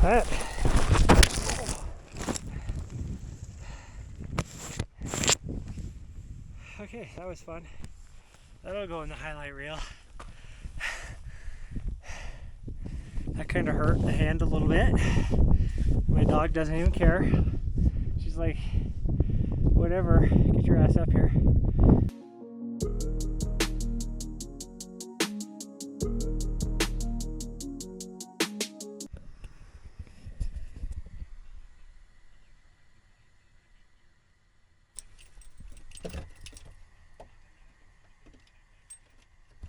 That. Okay, that was fun. That'll go in the highlight reel. That kind of hurt the hand a little bit. My dog doesn't even care. She's like, whatever, get your ass up here.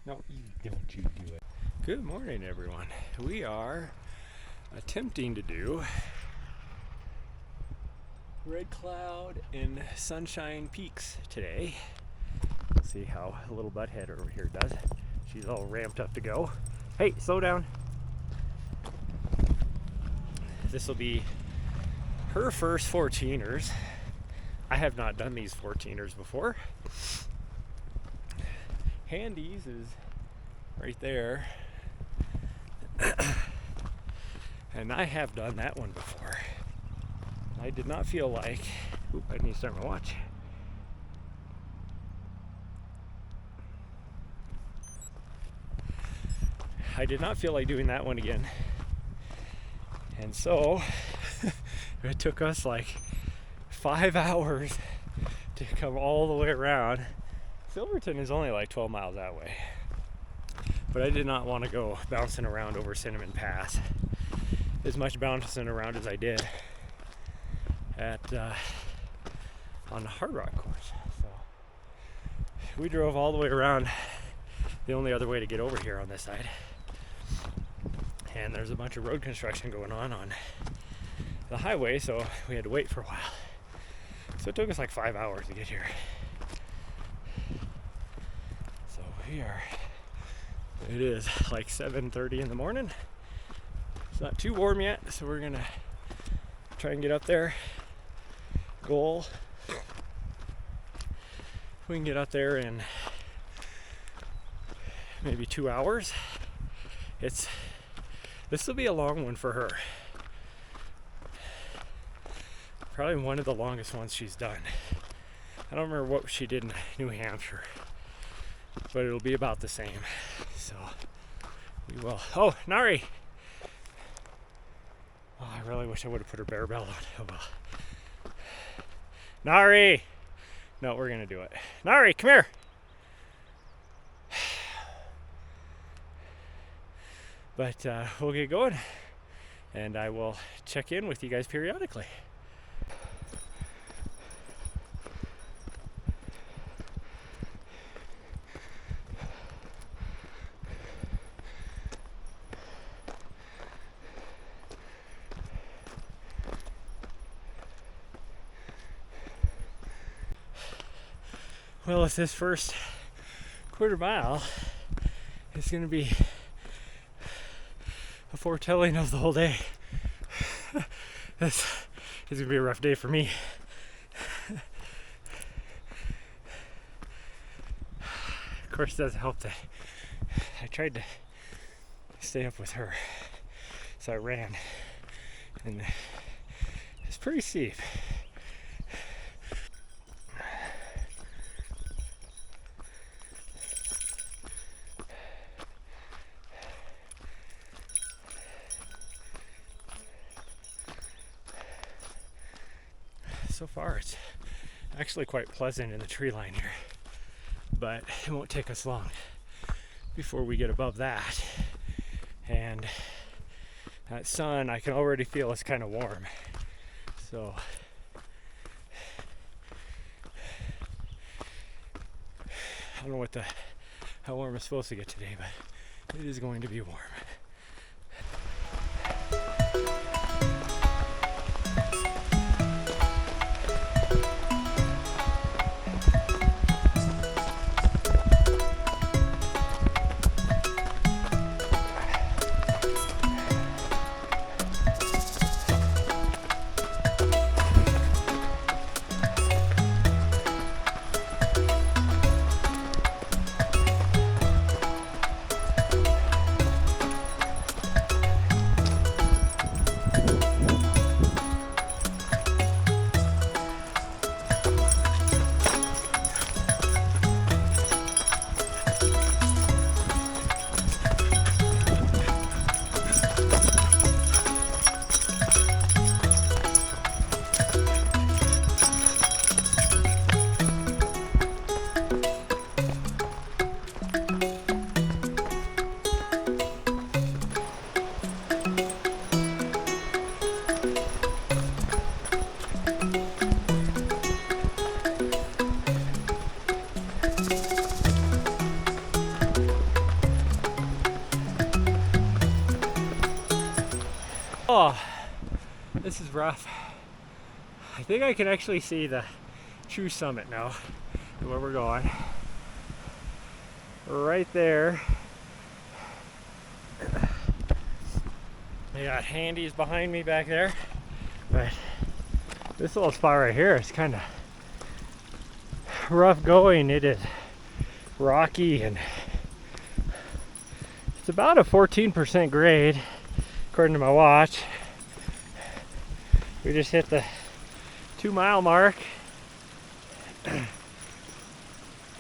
No, don't you do it. Good morning, everyone. We are attempting to do Redcloud and Sunshine Peaks today. Let's see how a little butthead over here does. She's all ramped up to go. Hey, slow down. This will be her first 14ers. I have not done these 14ers before. Handy's is right there. And I have done that one before. I did not feel like, oop, I need to start my watch. I did not feel like doing that one again. And so it took us like 5 hours to come all the way around. Silverton is only like 12 miles that way. But I did not want to go bouncing around over Cinnamon Pass. As much bouncing around as I did at on the Hardrock course. So we drove all the way around the only other way to get over here on this side. And there's a bunch of road construction going on the highway, so we had to wait for a while. So it took us like 5 hours to get here. So it is like 7:30 in the morning. It's not too warm yet, so we're gonna try and get up there. Goal, we can get up there in maybe 2 hours. This will be a long one for her. Probably one of the longest ones she's done. I don't remember what she did in New Hampshire, but it'll be about the same. So we will. Oh, Nahri! Oh, I really wish I would have put her bear bell on. Oh well. Nahri! No, we're gonna do it. Nahri, come here! But we'll get going, and I will check in with you guys periodically. Well, if this first quarter mile is going to be a foretelling of the whole day, this is going to be a rough day for me. Of course, it doesn't help that I tried to stay up with her, so I ran, and it's pretty steep. So far it's actually quite pleasant in the tree line here, but it won't take us long before we get above that, and that sun, I can already feel it's kind of warm, so I don't know how warm it's supposed to get today, but it is going to be warm. Oh, this is rough. I think I can actually see the true summit now, where we're going. Right there. I got handies behind me back there, but this little spot right here is kind of rough going. It is rocky and it's about a 14% grade according to my watch. We just hit the 2 mile mark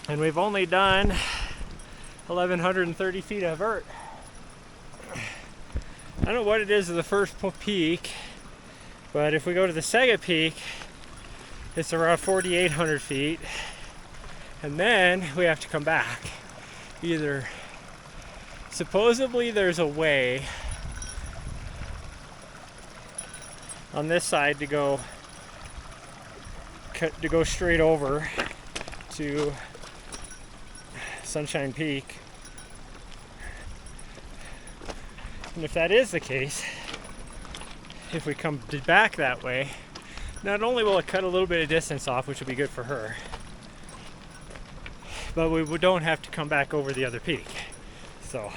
and we've only done 1,130 feet of vert. I don't know what it is of the first peak, but if we go to the second peak, it's around 4,800 feet, and then we have to come back. Either, supposedly there's a way on this side to go straight over to Sunshine Peak. And if that is the case, if we come back that way, not only will it cut a little bit of distance off, which will be good for her, but we don't have to come back over the other peak. So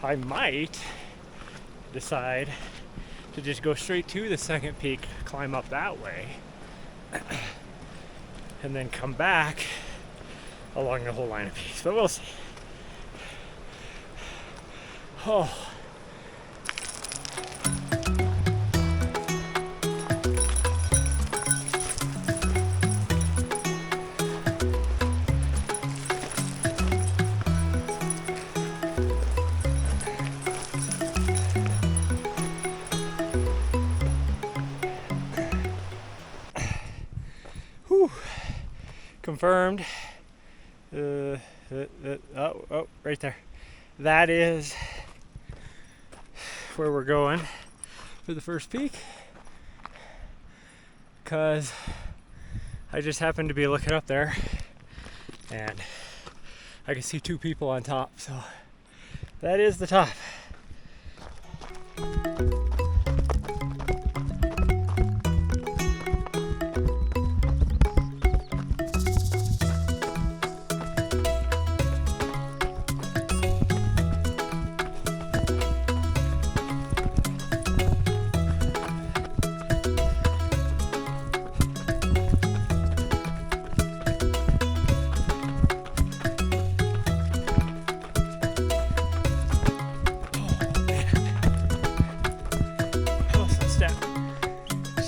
I might decide to just go straight to the second peak, climb up that way, and then come back along the whole line of peaks. But we'll see. Oh. Whew. Confirmed. Oh, right there. That is where we're going for the first peak, because I just happened to be looking up there and I can see 2 people on top, so that is the top.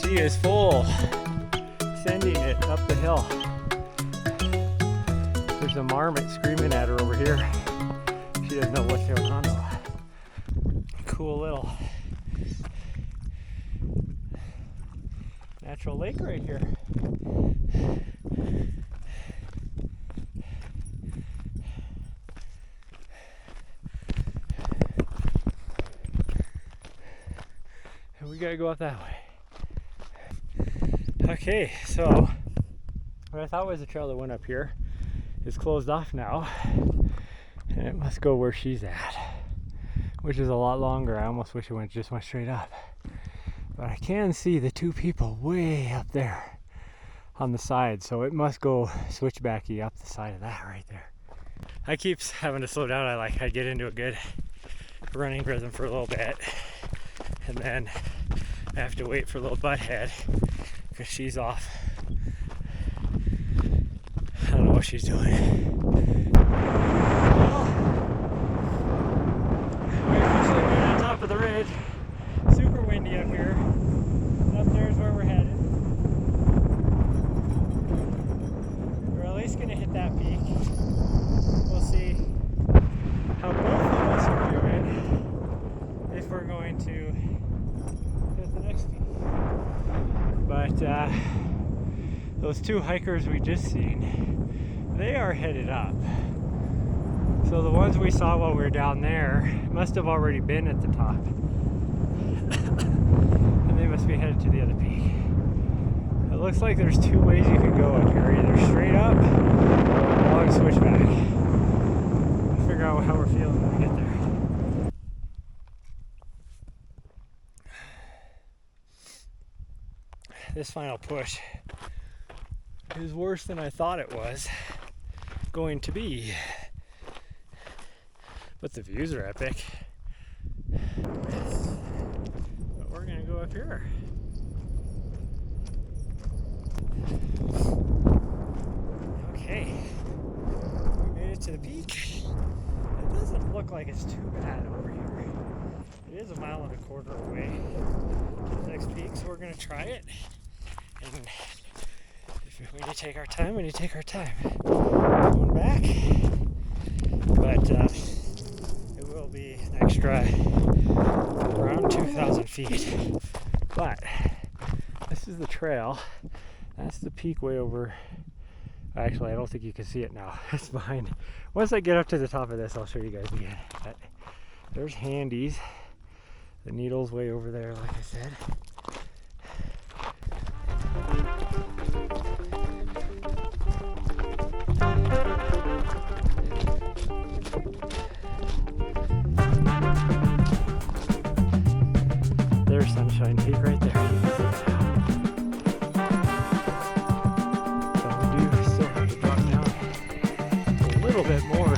She is full, sending it up the hill. There's a marmot screaming at her over here. She doesn't know what's going on though. Cool little natural lake right here. And we gotta go up that way. Okay, so what I thought was a trail that went up here is closed off now, and it must go where she's at, which is a lot longer. I almost wish it just went straight up, but I can see the 2 people way up there on the side, so it must go switchbacky up the side of that right there. I keep having to slow down. I get into a good running rhythm for a little bit, and then I have to wait for a little butt head because she's off. I don't know what she's doing. We're officially going on top of the ridge. Super windy up here. Up there is where we're headed. We're at least going to hit that peak. We'll see how both of us are doing if we're going to hit the next peak. But those 2 hikers we just seen, they are headed up. So the ones we saw while we were down there must have already been at the top. And they must be headed to the other peak. It looks like there's 2 ways you could go up here, either straight up or a long switchback. We'll figure out how we're feeling when we get there. this final push is worse than I thought it was going to be. But the views are epic. But we're gonna go up here. Okay, we made it to the peak. It doesn't look like it's too bad over here. It is 1.25 miles away to the next peak, so we're gonna try it. And if we need to take our time, we need to take our time. Going back, but it will be an extra around 2,000 feet. But this is the trail. That's the peak way over. Actually, I don't think you can see it now. It's behind. Once I get up to the top of this, I'll show you guys again. But there's Handy's. The needle's way over there, like I said. There's Sunshine Peak right there. You can see it now. A little bit more,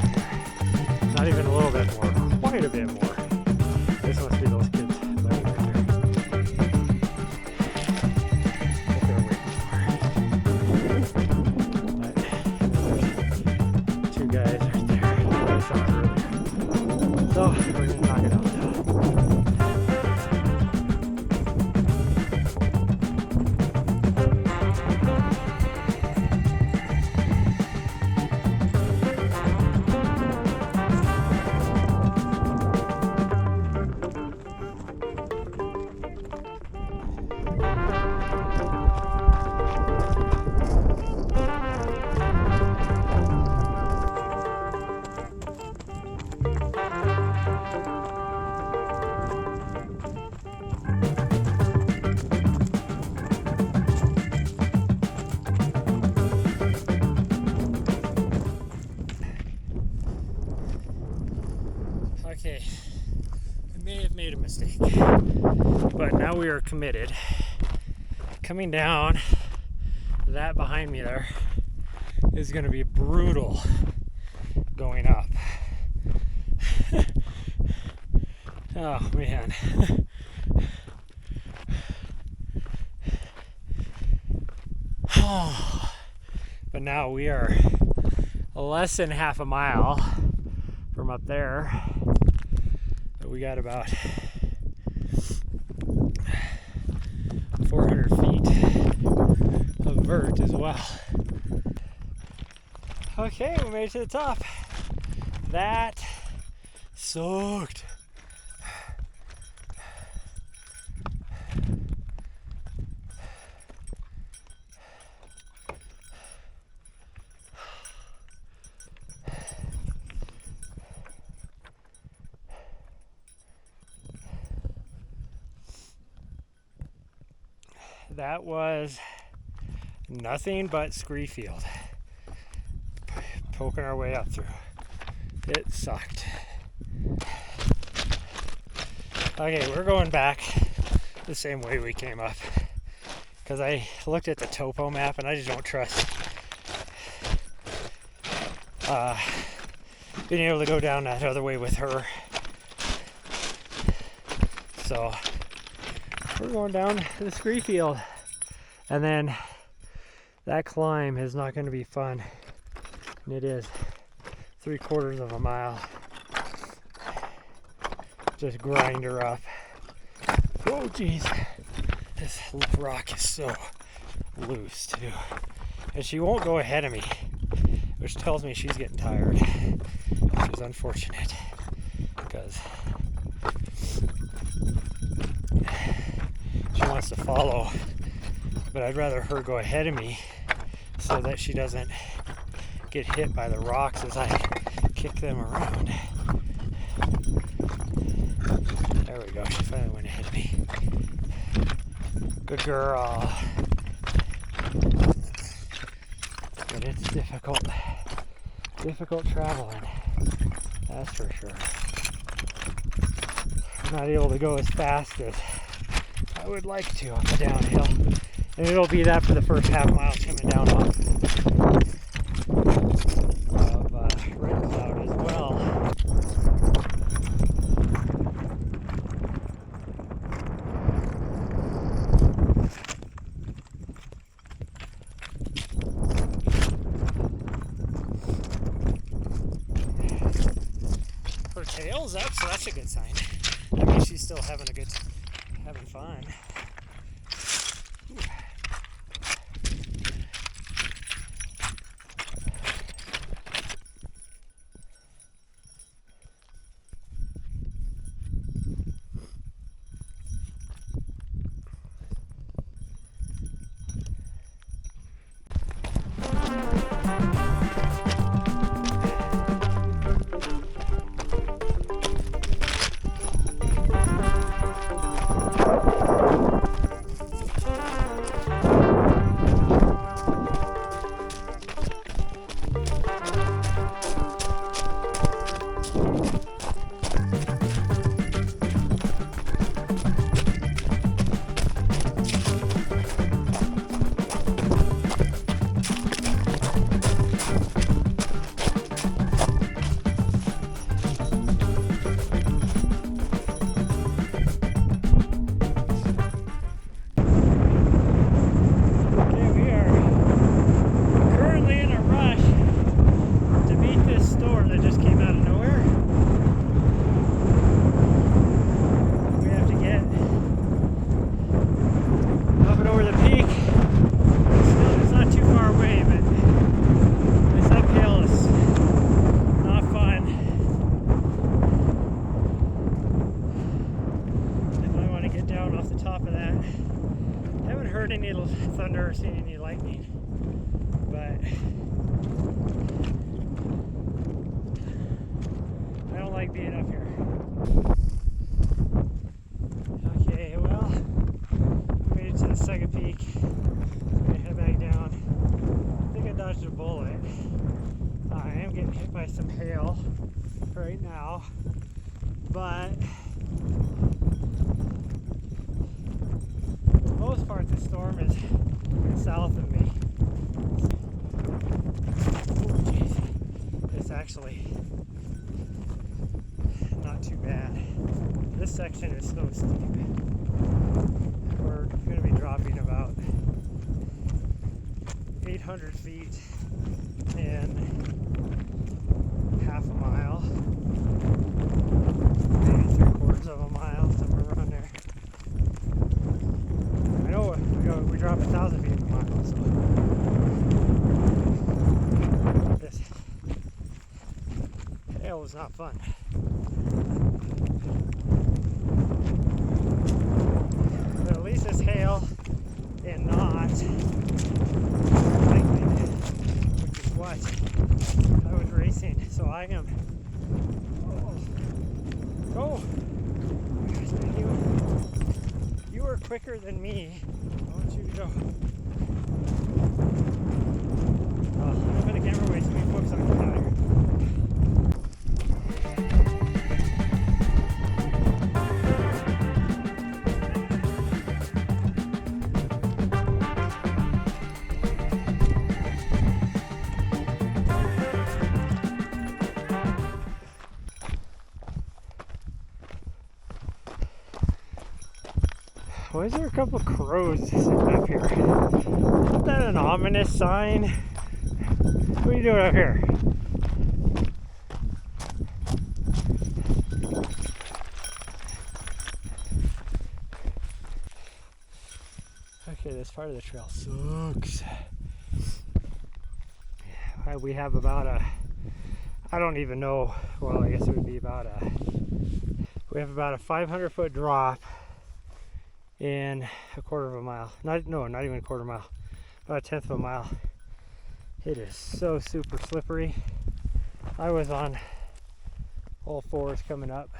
not even a little bit more, quite a bit more. This must be those kids playing right there. What they're waiting for. But there's 2 guys right there that I saw earlier. So we're gonna knock it out now. Okay, I may have made a mistake, but now we are committed. Coming down, that behind me there is going to be brutal going up. Oh man. But now we are less than half a mile from up there. But we got about 400 feet of vert as well. Okay, we made it to the top. That sucked. That was nothing but scree field. Poking our way up through. It sucked. Okay, we're going back the same way we came up. Because I looked at the topo map and I just don't trust being able to go down that other way with her. So we're going down to the scree field. And then that climb is not going to be fun. And it is 3/4 of a mile. Just grind her up. Oh geez. This rock is so loose too. And she won't go ahead of me, which tells me she's getting tired, which is unfortunate because she wants to follow, but I'd rather her go ahead of me so that she doesn't get hit by the rocks as I kick them around. There we go, she finally went ahead of me. Good girl. But it's difficult traveling, that's for sure. I'm not able to go as fast as I would like to up the downhill. And it'll be that for the first half mile coming down off of Redcloud as well. Her tail's up, so that's a good sign. That means she's still having fun. Any thunder or seen any lightning, but I don't like being up here. Okay, well, made it to the second peak. I'm gonna head back down. I think I dodged a bullet. I am getting hit by some hail right now, but for the most part the storm is south of me. Oh, geez. It's actually not too bad. This section is so steep. We're going to be dropping about 800 feet in half a mile, maybe 3/4 of a mile, somewhere around there. I know we drop 1,000 feet in a mile, so this hail is not fun. But at least it's hail and not lightning, which is what I was racing. So I am. Oh, gosh, man, you were quicker than me. I want you to go. I'm gonna camera waste me folks on the here. Why is there a couple crows sitting up here? Isn't that an ominous sign? What are you doing up here? Okay, this part of the trail sucks. We have about I don't even know, well, I guess it would be about we have about a 500-foot drop in 1/4 of a mile. Not even a 1/4 mile. About 1/10 of a mile. It is so super slippery. I was on all fours coming up.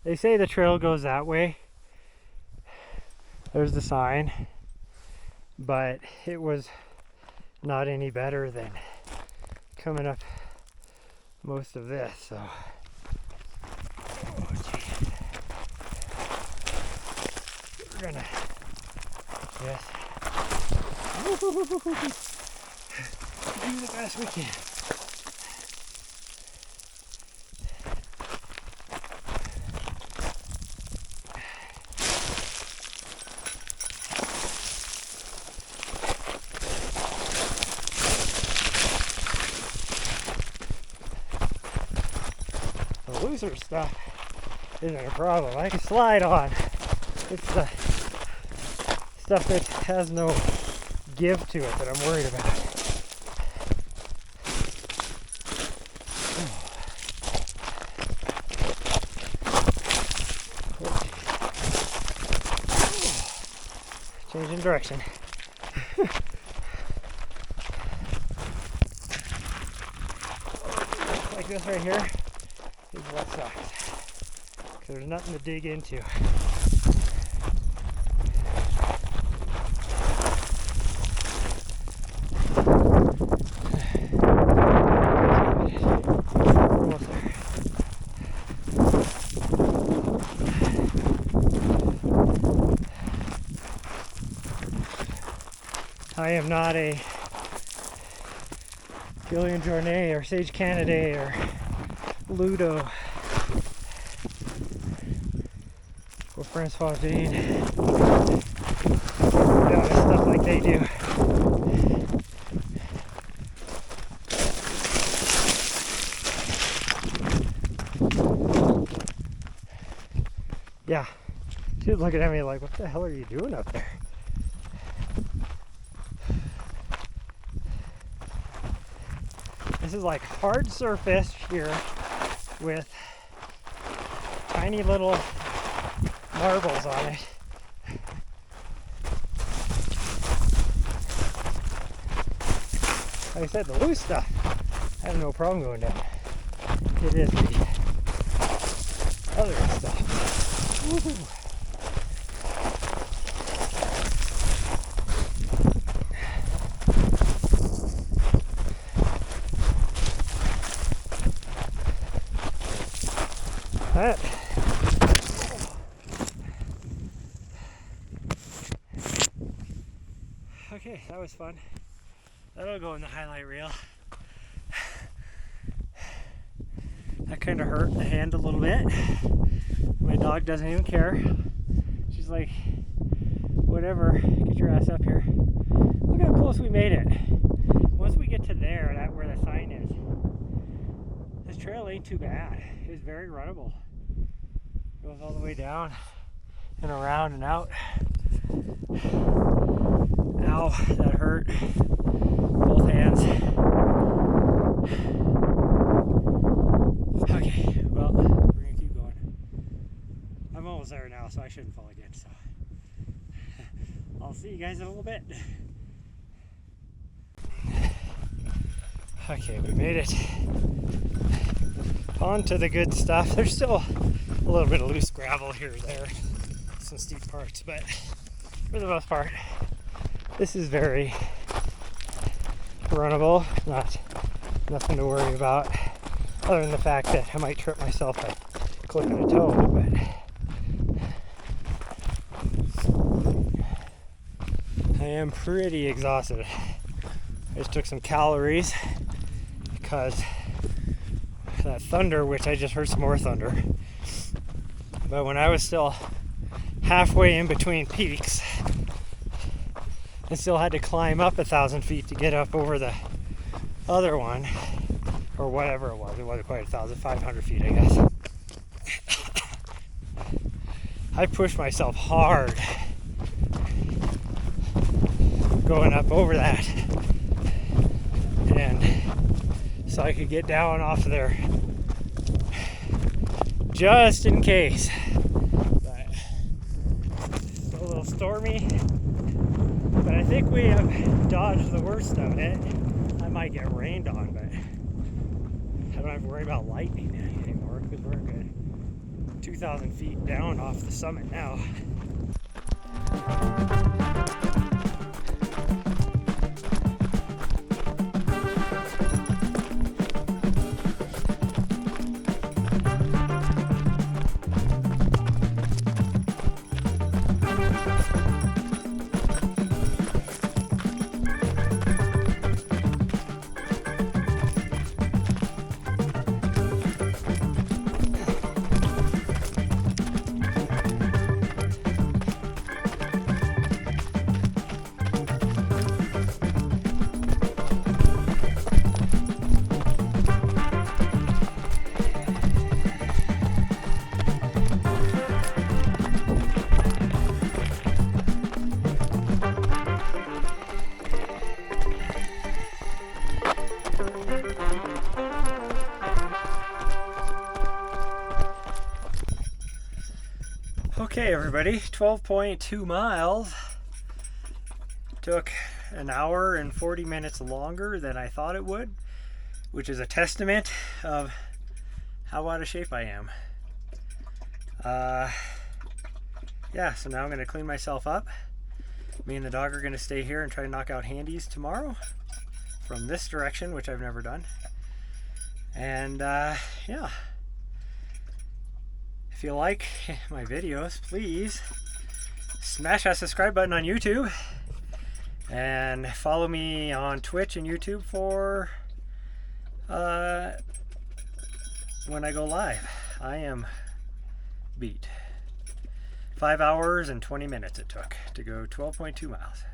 They say the trail goes that way. There's the sign. But it was not any better than coming up most of this, so. Oh, geez. We're gonna, yes. Do the best we can. The looser stuff isn't a problem. I can slide on. It's the stuff that has no give to it that I'm worried about. Changing direction. Like this right here is what sucks. Because there's nothing to dig into. Almost there. I am not a Gillian Jornet or Sage Canaday or Ludo or Francois Dean. Yeah, stuff like they do. Yeah, she was looking at me like, what the hell are you doing up there? This is like hard surface here with tiny little marbles on it. Like I said, the loose stuff, I have no problem going down. It is the other stuff. Woo-hoo. That. Okay, that was fun. That'll go in the highlight reel. That kind of hurt the hand a little bit. My dog doesn't even care. She's like, whatever, get your ass up here. Look how close we made it. Once we get to there, that where the sign is, this trail ain't too bad. It's very runnable. It goes all the way down and around and out. Ow, that hurt. Both hands. Okay, well, we're gonna keep going. I'm almost there now, so I shouldn't fall again. So I'll see you guys in a little bit. Okay, we made it onto the good stuff. There's still a little bit of loose gravel here or there, some steep parts, but for the most part, this is very runnable. Nothing to worry about, other than the fact that I might trip myself by clipping a toe. But I am pretty exhausted. I just took some calories because that thunder, which I just heard some more thunder. But when I was still halfway in between peaks, I still had to climb up 1,000 feet to get up over the other one, or whatever it was. It wasn't quite 1,500 feet, I guess. I pushed myself hard going up over that, and so I could get down off of there just in case. But it's a little stormy, but I think we have dodged the worst of it. I might get rained on, but I don't have to worry about lightning anymore because we're good 2,000 feet down off the summit now. Okay, everybody, 12.2 miles. Took an hour and 40 minutes longer than I thought it would, which is a testament of how out of shape I am. Yeah, so now I'm going to clean myself up. Me and the dog are going to stay here and try to knock out handies tomorrow from this direction, which I've never done. And yeah, if you like my videos, please smash that subscribe button on YouTube and follow me on Twitch and YouTube for when I go live. I am beat. 5 hours and 20 minutes it took to go 12.2 miles.